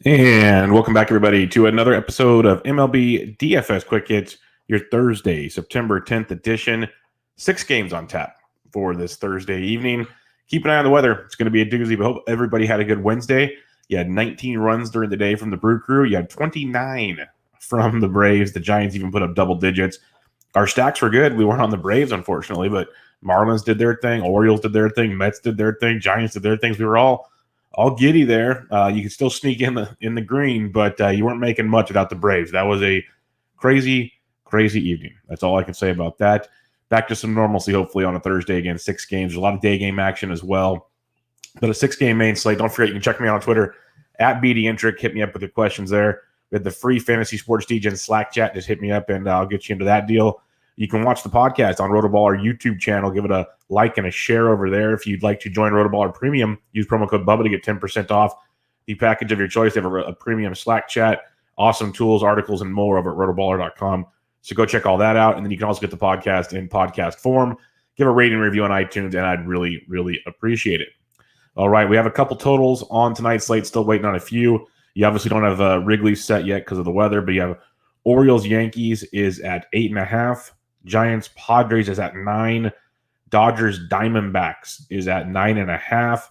And welcome back, everybody, to another episode of MLB DFS Quick Hits, your Thursday, September 10th edition. 6 games on tap for this Thursday evening. Keep an eye on the weather. It's going to be a doozy, but hope everybody had a good Wednesday. You had 19 runs during the day from the Brew Crew. You had 29 from the Braves. The Giants even put up double digits. Our stacks were good. We weren't on the Braves, unfortunately, but Marlins did their thing. Orioles did their thing. Mets did their thing. Giants did their things. We were all giddy there. You could still sneak in the green, but you weren't making much without the Braves. That was a crazy evening. That's all I can say about that. Back to some normalcy, hopefully, on a Thursday again. 6 games. There's a lot of day game action as well. But a 6-game main slate. Don't forget, you can check me out on Twitter at BDintric. Hit me up with your questions there. We had the free Fantasy Sports DJ Slack chat. Just hit me up, and I'll get you into that deal. You can watch the podcast on RotoBaller YouTube channel. Give it a like and a share over there. If you'd like to join RotoBaller Premium, use promo code Bubba to get 10% off the package of your choice. They have a premium Slack chat, awesome tools, articles, and more over at rotoballer.com. So go check all that out. And then you can also get the podcast in podcast form. Give a rating and review on iTunes, and I'd really appreciate it. All right, we have a couple totals on tonight's slate. Still waiting on a few. You obviously don't have Wrigley set yet because of the weather, but you have Orioles-Yankees is at 8.5. Giants-Padres is at 9. Dodgers-Diamondbacks is at 9.5.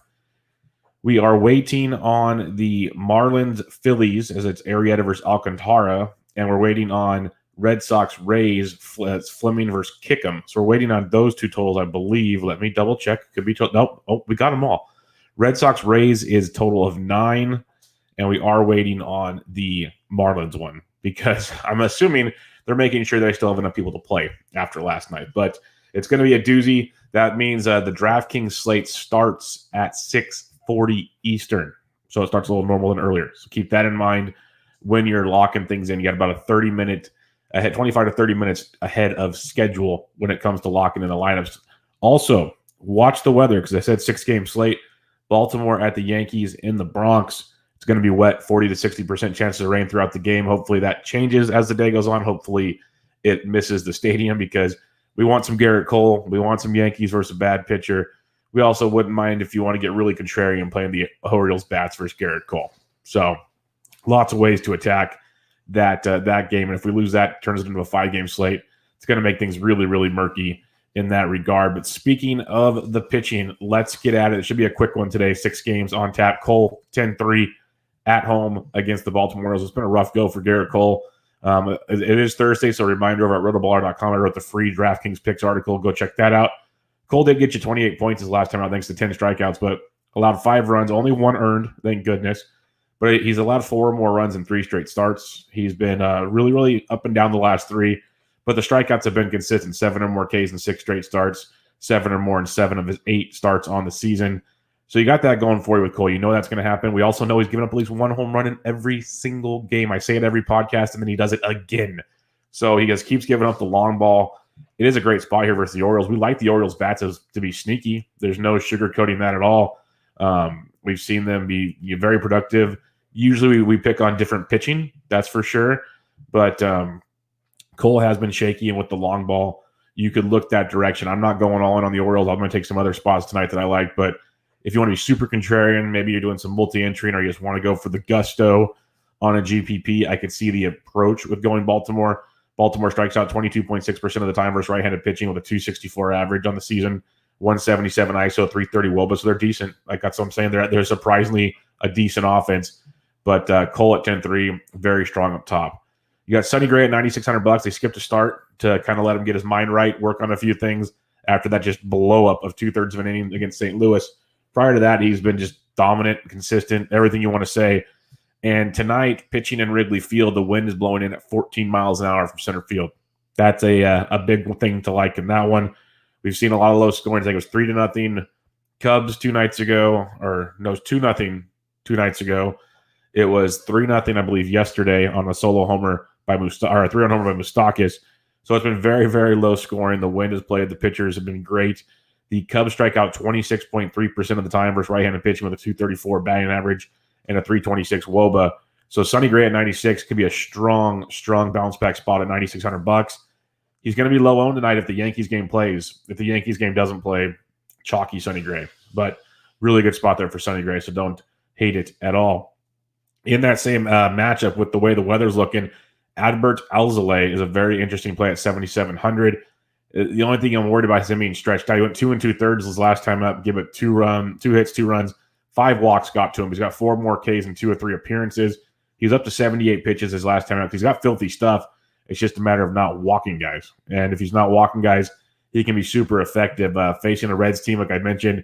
We are waiting on the Marlins-Phillies as it's Arrieta versus Alcantara, and we're waiting on Red Sox-Rays, Fleming versus Kickham. So we're waiting on those two totals, I believe. Let me double check. Could be nope. Oh, we got them all. Red Sox-Rays is a total of 9, and we are waiting on the Marlins one because I'm assuming they're making sure they still have enough people to play after last night. But it's going to be a doozy. That means the DraftKings slate starts at 6:40 Eastern. So it starts a little normal than earlier. So keep that in mind when you're locking things in. You got about a 30-minute ahead, 25 to 30 minutes ahead of schedule when it comes to locking in the lineups. Also, watch the weather because I said 6-game slate. Baltimore at the Yankees in the Bronx. It's going to be wet, 40 to 60% chances of rain throughout the game. Hopefully that changes as the day goes on. Hopefully it misses the stadium because we want some Garrett Cole. We want some Yankees versus a bad pitcher. We also wouldn't mind if you want to get really contrarian playing the Orioles bats versus Garrett Cole. So lots of ways to attack that game. And if we lose that, it turns it into a 5-game slate. It's going to make things really murky in that regard. But speaking of the pitching, let's get at it. It should be a quick one today. 6 games on tap. Cole 10-3 at home against the Baltimore Orioles. It's been a rough go for Garrett Cole. It is Thursday, so a reminder over at rotoballer.com. I wrote the free DraftKings picks article. Go check that out. Cole did get you 28 points his last time out thanks to 10 strikeouts, but allowed 5 runs, only 1 earned, thank goodness. But he's allowed 4 more runs in 3 straight starts. He's been really up and down the last 3, but the strikeouts have been consistent. 7 or more Ks in 6 straight starts, 7 or more in 7 of his 8 starts on the season. So you got that going for you with Cole. You know that's going to happen. We also know he's given up at least 1 home run in every single game. I say it every podcast, and then he does it again. So he just keeps giving up the long ball. It is a great spot here versus the Orioles. We like the Orioles bats to be sneaky. There's no sugarcoating that at all. We've seen them be very productive. Usually we pick on different pitching, that's for sure. But Cole has been shaky, and with the long ball, you could look that direction. I'm not going all in on the Orioles. I'm going to take some other spots tonight that I like, but if you want to be super contrarian, maybe you're doing some multi-entry or you just want to go for the gusto on a GPP, I could see the approach with going Baltimore. Baltimore strikes out 22.6% of the time versus right-handed pitching with a 264 average on the season, 177 ISO, 330 WOBA, so they're decent. Like that's what I'm saying. They're surprisingly a decent offense. But Cole at 10-3, very strong up top. You got Sonny Gray at $9,600. They skipped a start to kind of let him get his mind right, work on a few things after that just blow-up of 2/3 of an inning against St. Louis. Prior to that, he's been just dominant, consistent, everything you want to say. And tonight, pitching in Wrigley Field, the wind is blowing in at 14 miles an hour from center field. That's a big thing to like in that one. We've seen a lot of low scoring. I think it was 3-0 Cubs 2 nights ago, or no, it was 2-0 2 nights ago. It was 3-0, I believe, yesterday on a solo homer by or a 3-run homer by Moustakas. So it's been very low scoring. The wind has played. The pitchers have been great. The Cubs strike out 26.3% of the time versus right-handed pitching with a 234 batting average and a 326 WOBA. So Sonny Gray at 96 could be a strong bounce back spot at $9,600. He's going to be low owned tonight if the Yankees game plays. If the Yankees game doesn't play, chalky Sonny Gray. But really good spot there for Sonny Gray, so don't hate it at all. In that same matchup, with the way the weather's looking, Adbert Elzolay is a very interesting play at 7,700. The only thing I'm worried about is him being stretched out. He went 2 2/3 his last time up, give it 2 hits, 2 runs, 5 walks got to him. He's got 4 more Ks in 2 or 3 appearances. He's up to 78 pitches his last time out. He's got filthy stuff. It's just a matter of not walking guys. And if he's not walking guys, he can be super effective. Facing a Reds team, like I mentioned,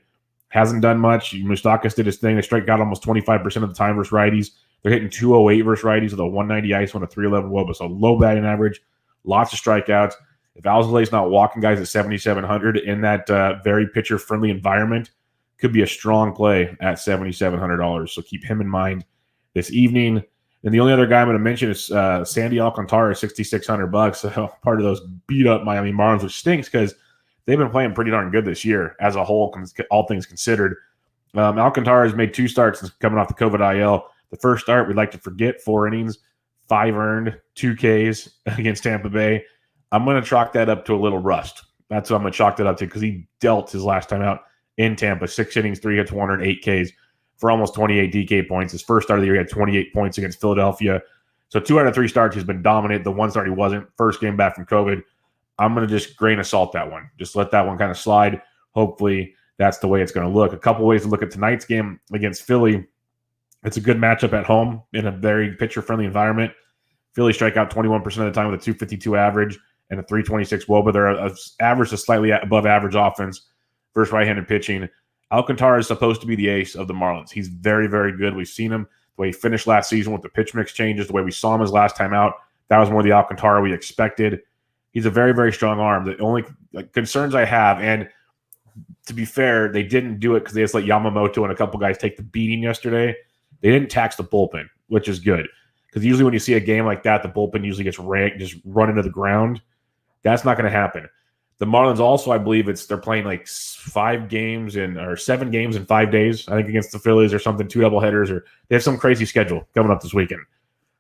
hasn't done much. Moustakas did his thing. They strike out almost 25% of the time versus righties. They're hitting 208 versus righties with a 190 ISO and a 311 WOBA. So low batting average, lots of strikeouts. If Alzolay's not walking guys at 7,700 in that very pitcher-friendly environment, could be a strong play at $7,700. So keep him in mind this evening. And the only other guy I'm going to mention is Sandy Alcantara, $6,600. So part of those beat-up Miami Marlins, which stinks because they've been playing pretty darn good this year as a whole, all things considered. Alcantara has made 2 starts since coming off the COVID IL. The first start, we'd like to forget, 4 innings, 5 earned, 2 Ks against Tampa Bay. I'm going to chalk that up to a little rust. That's what I'm going to chalk that up to because he dealt his last time out in Tampa. 6 innings, 3 hits, 108 Ks for almost 28 DK points. His first start of the year, he had 28 points against Philadelphia. So 2 out of 3 starts, he's been dominant. The one start he wasn't. First game back from COVID. I'm going to just grain of salt that one. Just let that one kind of slide. Hopefully that's the way it's going to look. A couple ways to look at tonight's game against Philly. It's a good matchup at home in a very pitcher-friendly environment. Philly strike out 21% of the time with a 252 average and a 326 WOBA. They're average to slightly above average offense versus right-handed pitching. Alcantara is supposed to be the ace of the Marlins. He's very, very good. We've seen him the way he finished last season with the pitch mix changes, the way we saw him his last time out. That was more the Alcantara we expected. He's a very, very strong arm. The only concerns I have, and to be fair, they didn't do it because they just let Yamamoto and a couple guys take the beating yesterday. They didn't tax the bullpen, which is good. Because usually when you see a game like that, the bullpen usually gets just run into the ground. That's not going to happen. The Marlins also, I believe they're playing like 7 games in 5 days, I think, against the Phillies or something, 2 doubleheaders, or they have some crazy schedule coming up this weekend.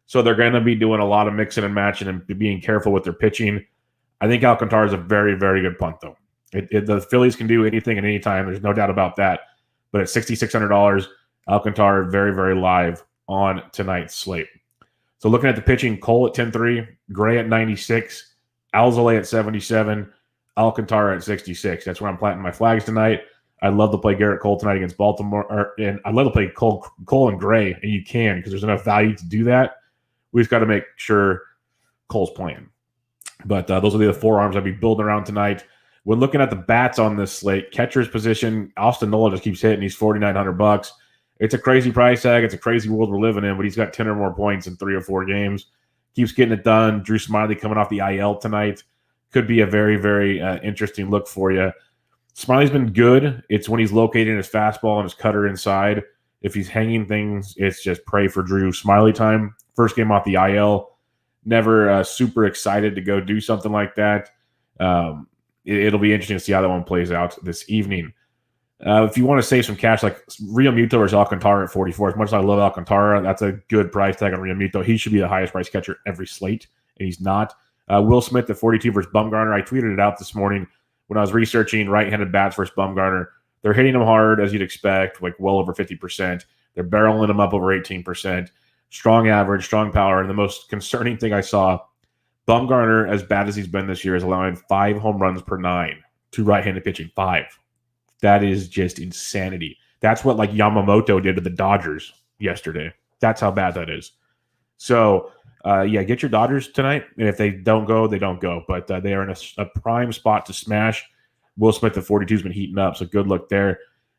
So they're going to be doing a lot of mixing and matching and being careful with their pitching. I think Alcantara is a very, very good punt, though. The Phillies can do anything at any time. There's no doubt about that. But at $6,600, Alcantara very, very live on tonight's slate. So looking at the pitching, Cole at 10-3, Gray at 96, Elzolay at 77, Alcantara at 66. That's where I'm planting my flags tonight. I'd love to play Garrett Cole tonight against Baltimore, and I'd love to play Cole and Gray, and you can because there's enough value to do that. We just got to make sure Cole's playing. But those will be the 4 arms I'll be building around tonight. When looking at the bats on this slate, catcher's position, Austin Nola just keeps hitting. He's $4,900. It's a crazy price tag. It's a crazy world we're living in, but he's got 10 or more points in 3 or 4 games. Keeps getting it done. Drew Smiley coming off the IL tonight. Could be a very, very interesting look for you. Smiley's been good. It's when he's locating his fastball and his cutter inside. If he's hanging things, it's just pray for Drew Smiley time. First game off the IL. Never super excited to go do something like that. It'll be interesting to see how that one plays out this evening. If you want to save some cash, like Real Muto versus Alcantara at 44, as much as I love Alcantara, that's a good price tag on Real Muto. He should be the highest price catcher every slate, and he's not. Will Smith at 42 versus Bumgarner. I tweeted it out this morning when I was researching right-handed bats versus Bumgarner. They're hitting them hard, as you'd expect, like well over 50%. They're barreling them up over 18%. Strong average, strong power, and the most concerning thing I saw, Bumgarner, as bad as he's been this year, is allowing 5 home runs per 9 to right-handed pitching. 5. That is just insanity. That's what like Yamamoto did to the Dodgers yesterday. That's how bad that is. So, get your Dodgers tonight. And if they don't go, they don't go. But they are in a prime spot to smash. Will Smith at 42 has been heating up, so good look there.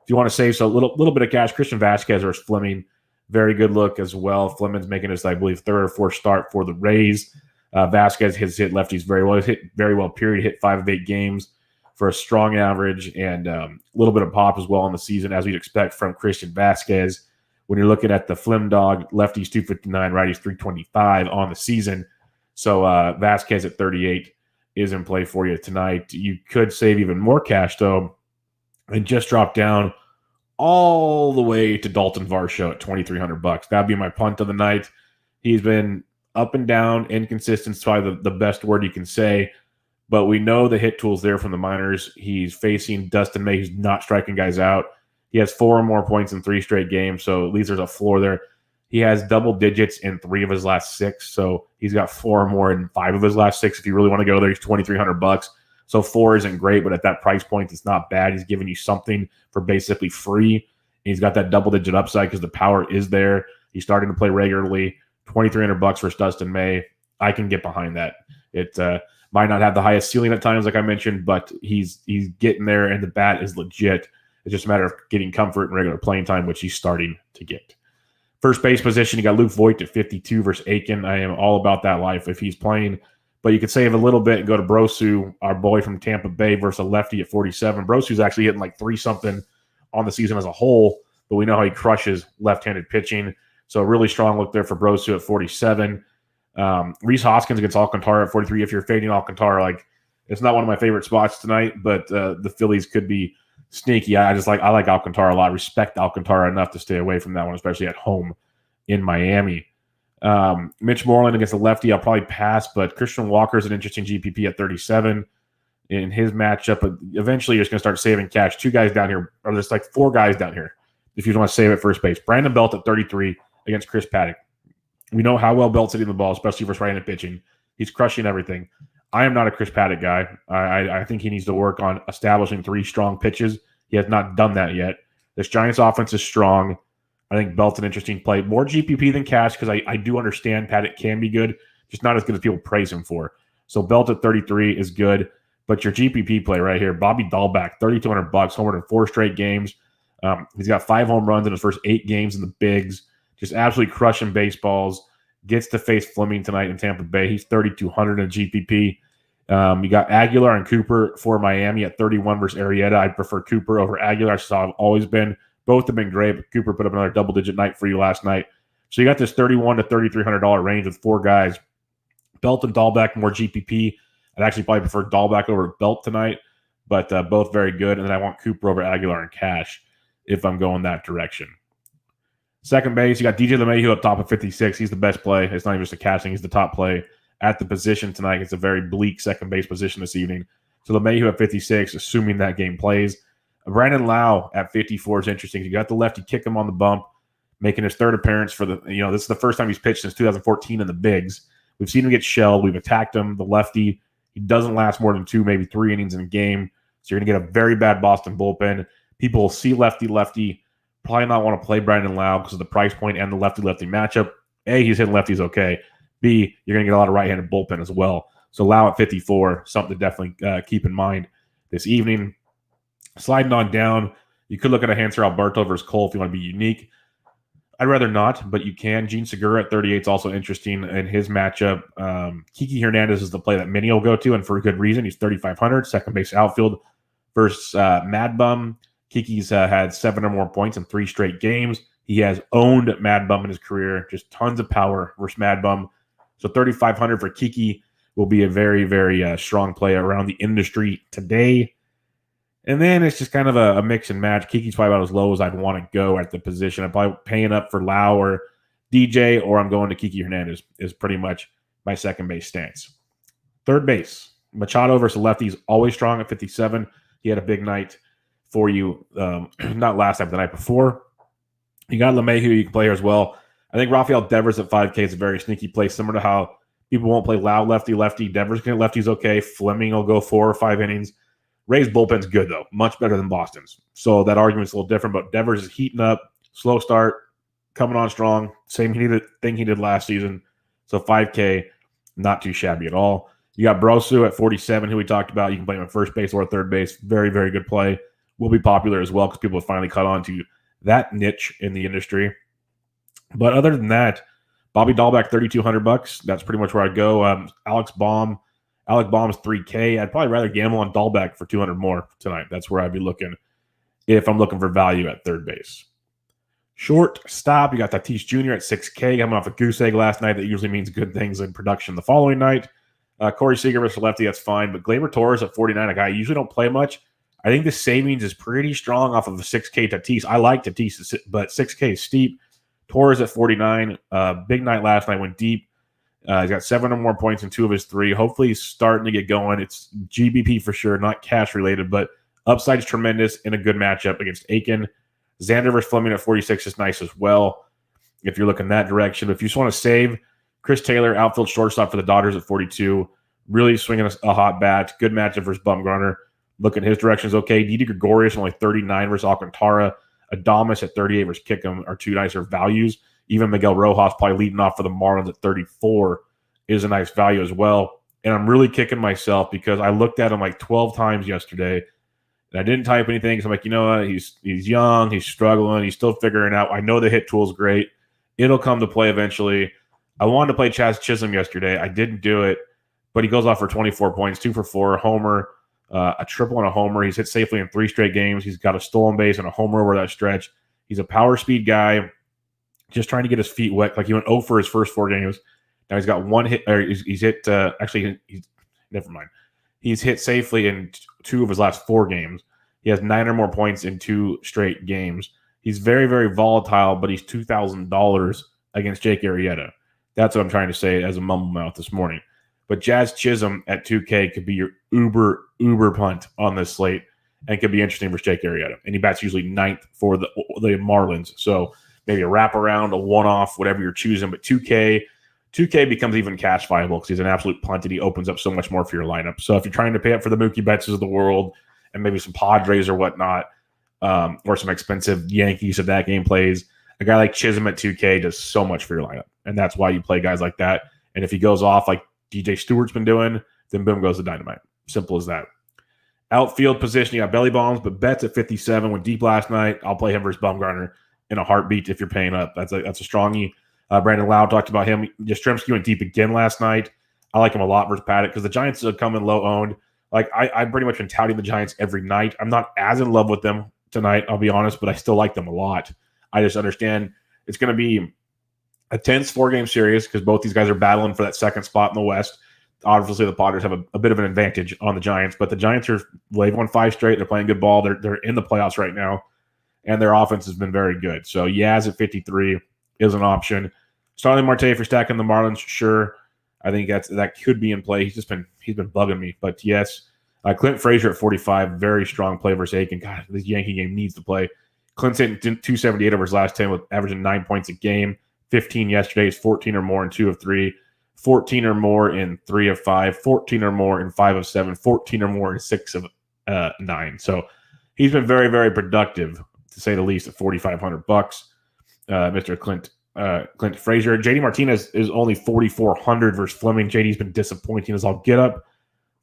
If you want to save a little bit of cash, Christian Vasquez versus Fleming, very good look as well. Fleming's making his, I believe, 3rd or 4th start for the Rays. Vasquez has hit lefties very well. He's hit very well, period. Hit 5 of 8 games for a strong average and a little bit of pop as well in the season, as we'd expect from Christian Vasquez. When you're looking at the Flim Dog, lefties 259, righties 325 on the season. So Vasquez at 38 is in play for you tonight. You could save even more cash, though, and just drop down all the way to Dalton Varsho at $2,300. That'd be my punt of the night. He's been up and down, inconsistent is probably the best word you can say. But we know the hit tool's there from the minors. He's facing Dustin May, who's not striking guys out. He has 4 or more points in 3 straight games, so at least there's a floor there. He has double digits in 3 of his last 6, so he's got 4 or more in 5 of his last 6. If you really want to go there, he's $2,300. So 4 isn't great, but at that price point, it's not bad. He's giving you something for basically free. He's got that double-digit upside because the power is there. He's starting to play regularly. $2,300 for Dustin May. I can get behind that. It might not have the highest ceiling at times, like I mentioned, but he's getting there, and the bat is legit. It's just a matter of getting comfort and regular playing time, which he's starting to get. First base position, you got Luke Voight at 52 versus Aiken. I am all about that life if he's playing. But you could save a little bit and go to Brosu, our boy from Tampa Bay, versus a lefty at 47. Brosu's actually hitting like 3-something on the season as a whole, but we know how he crushes left-handed pitching. So a really strong look there for Brosu at 47. Reese Hoskins against Alcantara at 43. If you're fading Alcantara, like, it's not one of my favorite spots tonight, but the Phillies could be sneaky. I like Alcantara a lot. I respect Alcantara enough to stay away from that one, especially at home in Miami. Mitch Moreland against the lefty, I'll probably pass, but Christian Walker's an interesting GPP at 37 in his matchup. But eventually, you're just going to start saving cash. 2 guys down here, or there's like 4 guys down here if you want to save at first base. Brandon Belt at 33 against Chris Paddock. We know how well Belt's hitting the ball, especially for right-handed pitching. He's crushing everything. I am not a Chris Paddock guy. I think he needs to work on establishing 3 strong pitches. He has not done that yet. This Giants offense is strong. I think Belt's an interesting play. More GPP than cash because I do understand Paddock can be good, just not as good as people praise him for. So Belt at 33 is good. But your GPP play right here, Bobby Dahlback, $3,200, homered in 4 straight games. He's got 5 home runs in his first 8 games in the bigs. Just absolutely crushing baseballs. Gets to face Fleming tonight in Tampa Bay. He's 3,200 in GPP. You got Aguilar and Cooper for Miami at 31 versus Arrieta. I'd prefer Cooper over Aguilar. So I've always been. Both have been great, but Cooper put up another double-digit night for you last night. So you got this $3,100 to $3,300 range with 4 guys. Belt and Dahlback, more GPP. I'd actually probably prefer Dahlback over Belt tonight, but both very good. And then I want Cooper over Aguilar and cash if I'm going that direction. Second base, you got DJ LeMahieu up top at 56. He's the best play. It's not even just a casting. He's the top play at the position tonight. It's a very bleak second base position this evening. So LeMahieu at 56, assuming that game plays. Brandon Lau at 54 is interesting. You got the lefty kick him on the bump, making his 3rd appearance for the, this is the first time he's pitched since 2014 in the bigs. We've seen him get shelled. We've attacked him. The lefty, he doesn't last more than 2, maybe 3 innings in a game. So you're going to get a very bad Boston bullpen. People will see lefty, probably not want to play Brandon Lau because of the price point and the lefty-lefty matchup. A, he's hitting lefties okay. B, you're going to get a lot of right-handed bullpen as well. So Lau at 54, something to definitely keep in mind this evening. Sliding on down, you could look at a Hanser Alberto versus Cole if you want to be unique. I'd rather not, but you can. Gene Segura at 38 is also interesting in his matchup. Kiki Hernandez is the play that many will go to, and for a good reason. He's 3,500, second base outfield versus Mad Bum. Kiki's had 7 or more points in 3 straight games. He has owned Mad Bum in his career, just tons of power versus Mad Bum. So 3,500 for Kiki will be a very, very strong play around the industry today. And then it's just kind of a mix and match. Kiki's probably about as low as I'd want to go at the position. I'm probably paying up for Lau or DJ, or I'm going to Kiki Hernandez is pretty much my second base stance. Third base, Machado versus lefty is always strong at 57. He had a big night for you, not last night, but the night before. You got LeMahieu you can play here as well. I think Rafael Devers at 5K is a very sneaky play, similar to how people won't play Lau lefty. Devers can get lefties okay. Fleming will go 4 or 5 innings. Rays bullpen's good, though. Much better than Boston's. So that argument's a little different, but Devers is heating up. Slow start. Coming on strong. Same thing he did last season. So 5K, not too shabby at all. You got Brosu at 47, who we talked about. You can play him at first base or third base. Very, very good play. Will be popular as well because people have finally caught on to that niche in the industry. But other than that, Bobby Dahlback, $3,200. That's pretty much where I'd go. Alec Baum's $3K. I'd probably rather gamble on Dahlback for $200 more tonight. That's where I'd be looking if I'm looking for value at third base. Shortstop, you got Tatis Jr. at $6K. Coming off a goose egg last night. That usually means good things in production the following night. Corey Seager versus lefty, that's fine. But Gleyber Torres at 49, a guy I usually don't play much. I think the savings is pretty strong off of a 6K Tatis. I like Tatis, but 6K is steep. Torres at 49. Big night last night, went deep. He's got 7 or more points in 2 of his 3. Hopefully he's starting to get going. It's GBP for sure, not cash related, but upside is tremendous in a good matchup against Aiken. Xander versus Fleming at 46 is nice as well. if you're looking that direction. But if you just want to save, Chris Taylor, outfield shortstop for the Dodgers at 42, really swinging a hot bat. Good matchup versus Bumgarner. Looking his direction is okay. Didi Gregorius only 39 versus Alcantara. Adames at 38 versus Kickham are two nicer values. Even Miguel Rojas probably leading off for the Marlins at 34 is a nice value as well. And I'm really kicking myself because I looked at him like 12 times yesterday and I didn't type anything. So I'm like, you know what? He's young. He's struggling. He's still figuring out. I know the hit tool is great. It'll come to play eventually. I wanted to play Chaz Chisholm yesterday. I didn't do it, but he goes off for 24 points, 2 for 4, homer, a triple and a homer. He's hit safely in 3 straight games. He's got a stolen base and a homer over that stretch. He's a power speed guy, just trying to get his feet wet. Like he went 0 for his first 4 games. Now he's got 1 hit. Or he's hit. Never mind. He's hit safely in 2 of his last 4 games. He has 9 or more points in 2 straight games. He's very, very volatile, but he's $2,000 against Jake Arrieta. That's what I'm trying to say as a mumble mouth this morning. But Jazz Chisholm at 2K could be your uber punt on this slate and could be interesting for Jake Arrieta. And he bats usually 9th for the Marlins. So maybe a wraparound, a one-off, whatever you're choosing. But 2K becomes even cash viable because he's an absolute punt and he opens up so much more for your lineup. So if you're trying to pay up for the Mookie Bettses of the world and maybe some Padres or whatnot, or some expensive Yankees if that game plays, a guy like Chisholm at 2K does so much for your lineup. And that's why you play guys like that. And if he goes off like DJ Stewart's been doing, then boom goes the dynamite. Simple as that. Outfield position, you got Belly Bombs, but Betts at 57 went deep last night. I'll play him versus Bumgarner in a heartbeat if you're paying up. That's a strongie. Brandon Lau talked about him. Yastrzemski went deep again last night. I like him a lot versus Paddock because the Giants are coming low owned. Like I've pretty much been touting the Giants every night. I'm not as in love with them tonight, I'll be honest, but I still like them a lot. I just understand it's going to be a tense 4-game series because both these guys are battling for that second spot in the West. Obviously, the Padres have a bit of an advantage on the Giants, but the Giants they've won 5 straight. They're playing good ball. They're in the playoffs right now, and their offense has been very good. So Yaz at 53 is an option. Starling Marte for stacking the Marlins, sure. I think that could be in play. He's been bugging me, but yes. Clint Frazier at 45, very strong play versus Aiken. God, this Yankee game needs to play. Clint's hitting 278 over his last 10 with averaging 9 points a game. 15 yesterday is 14 or more in 2 of 3. 14 or more in 3 of 5. 14 or more in 5 of 7. 14 or more in 6 of 9. So he's been very, very productive, to say the least, at $4,500. Mr. Clint Frazier. JD Martinez is only 4,400 versus Fleming. JD's been disappointing as I'll get up.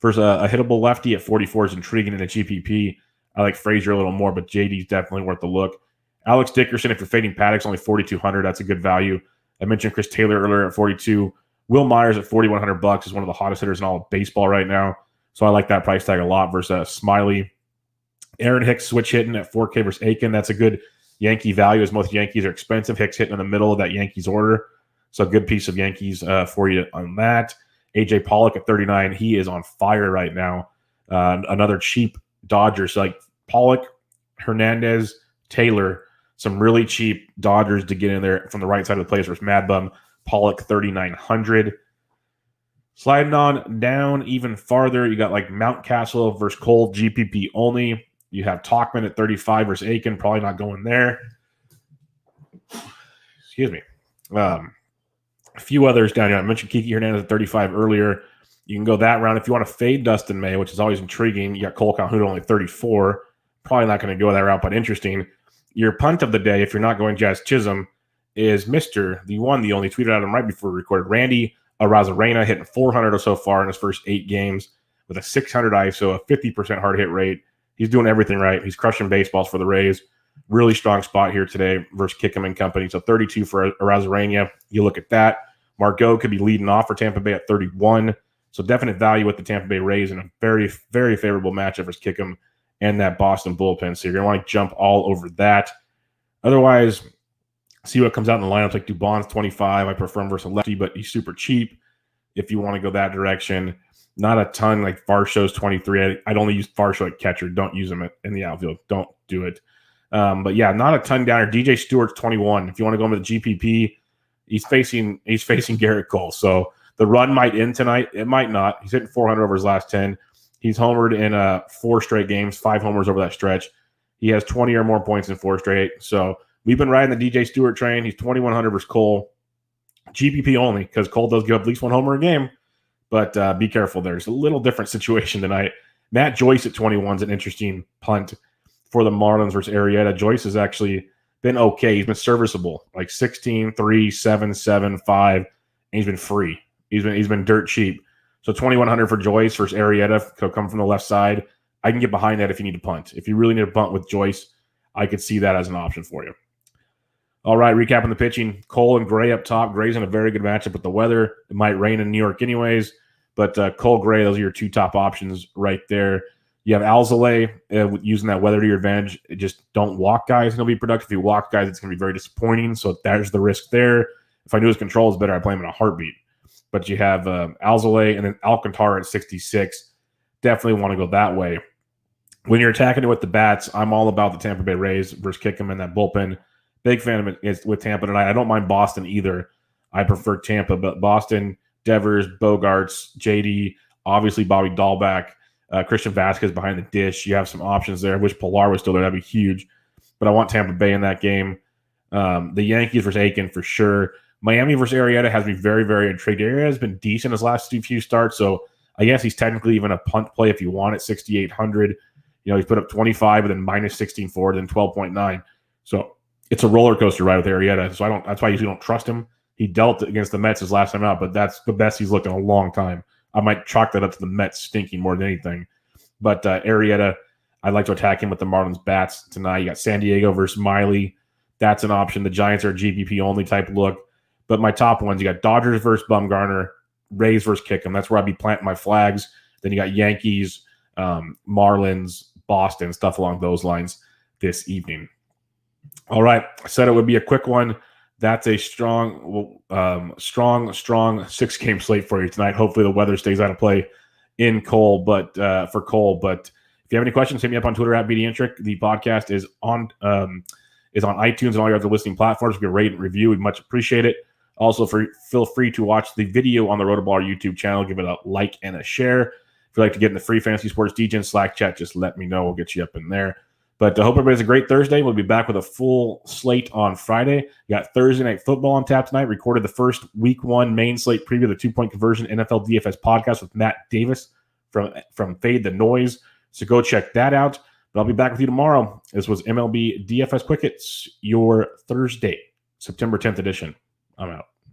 Versus a hittable lefty at 44 is intriguing in a GPP. I like Frazier a little more, but JD's definitely worth the look. Alex Dickerson, if you're fading Paddock's, only 4,200. That's a good value. I mentioned Chris Taylor earlier at 42. Will Myers at $4,100 is one of the hottest hitters in all of baseball right now. So I like that price tag a lot versus Smiley. Aaron Hicks switch hitting at 4K versus Aiken. That's a good Yankee value as most Yankees are expensive. Hicks hitting in the middle of that Yankees order. So a good piece of Yankees for you on that. AJ Pollock at 39. He is on fire right now. Another cheap Dodgers like Pollock, Hernandez, Taylor. Some really cheap Dodgers to get in there from the right side of the place versus Mad Bum. Pollock 3,900. Sliding on down even farther, you got like Mountcastle versus Cole, GPP only. You have Talkman at 35 versus Aiken. Probably not going there. Excuse me. A few others down here. I mentioned Kiki Hernandez at 35 earlier. You can go that round. If you want to fade Dustin May, which is always intriguing, you got Cole Calhoun only 34. Probably not going to go that route, but interesting. Your punt of the day, if you're not going Jazz Chisholm, is Mr. The one, the only, tweeted at him right before we recorded. Randy Rozzarena hitting 400 so far in his first 8 games with a 600 ISO, a 50% hard hit rate. He's doing everything right. He's crushing baseballs for the Rays. Really strong spot here today versus Kickham and company. So 32 for Rozzarena. You look at that. Margot could be leading off for Tampa Bay at 31. So definite value with the Tampa Bay Rays in a very, very favorable matchup versus Kickham and that Boston bullpen. So you're going to want to jump all over that. Otherwise, see what comes out in the lineups. Like Dubon's 25. I prefer him versus a lefty, but he's super cheap if you want to go that direction. Not a ton. Like Varsho's 23. I'd only use Varsho at catcher. Don't use him in the outfield. Don't do it. But yeah, not a ton down here. DJ Stewart's 21. If you want to go into the GPP, he's facing Garrett Cole. So the run might end tonight. It might not. He's hitting 400 over his last 10. He's homered in 4 straight games, 5 homers over that stretch. He has 20 or more points in 4 straight. So We've been riding the DJ Stewart train. He's 2,100 versus Cole. GPP only because Cole does give up at least 1 homer a game. But be careful there. It's a little different situation tonight. Matt Joyce at 21 is an interesting punt for the Marlins versus Arrieta. Joyce has actually been okay. He's been serviceable, like 16, 3, 7, 7, 5, and he's been free. He's been dirt cheap. So 2,100 for Joyce versus Arrieta. He'll come from the left side. I can get behind that if you need to punt. If you really need to punt with Joyce, I could see that as an option for you. All right, recapping the pitching. Cole and Gray up top. Gray's in a very good matchup with the weather. It might rain in New York anyways, but Cole, Gray, those are your 2 top options right there. You have Elzolay using that weather to your advantage. Just don't walk guys. He'll be productive. If you walk guys, it's going to be very disappointing. So there's the risk there. If I knew his control is better, I'd play him in a heartbeat. But you have Elzolay and then Alcantara at 66. Definitely want to go that way. When you're attacking it with the bats, I'm all about the Tampa Bay Rays versus Kickham in that bullpen. Big fan of it with Tampa tonight. I don't mind Boston either. I prefer Tampa, but Boston, Devers, Bogarts, JD, obviously Bobby Dahlback, Christian Vasquez behind the dish. You have some options there. I wish Pilar was still there. That'd be huge. But I want Tampa Bay in that game. The Yankees versus Aiken for sure. Miami versus Arrieta has me very, very intrigued. Arrieta has been decent his last few starts, so I guess he's technically even a punt play if you want at 6,800. He's put up 25, but then minus 16.4, then 12.9. So it's a roller coaster ride with Arrieta. So that's why I usually don't trust him. He dealt against the Mets his last time out, but that's the best he's looked in a long time. I might chalk that up to the Mets stinking more than anything. But Arrieta, I'd like to attack him with the Marlins bats tonight. You got San Diego versus Smiley. That's an option. The Giants are a GPP only type look. But my top ones, you got Dodgers versus Bumgarner, Rays versus Kickham. That's where I'd be planting my flags. Then you got Yankees, Marlins, Boston, stuff along those lines this evening. All right. I said it would be a quick one. That's a strong 6-game slate for you tonight. Hopefully the weather stays out of play in Cole, but for Cole. But if you have any questions, hit me up on Twitter at BDintric. The podcast is on iTunes and all your other listening platforms. If you can rate and review, we'd much appreciate it. Also, feel free to watch the video on the RotoBaller YouTube channel. Give it a like and a share. If you'd like to get in the free Fantasy Sports DJ Slack chat, just let me know. We'll get you up in there. But I hope everybody has a great Thursday. We'll be back with a full slate on Friday. We got Thursday Night Football on tap tonight. Recorded the first Week 1 main slate preview of the 2-point conversion NFL DFS podcast with Matt Davis from Fade the Noise. So go check that out. But I'll be back with you tomorrow. This was MLB DFS Quick Hits, your Thursday, September 10th edition. I'm out.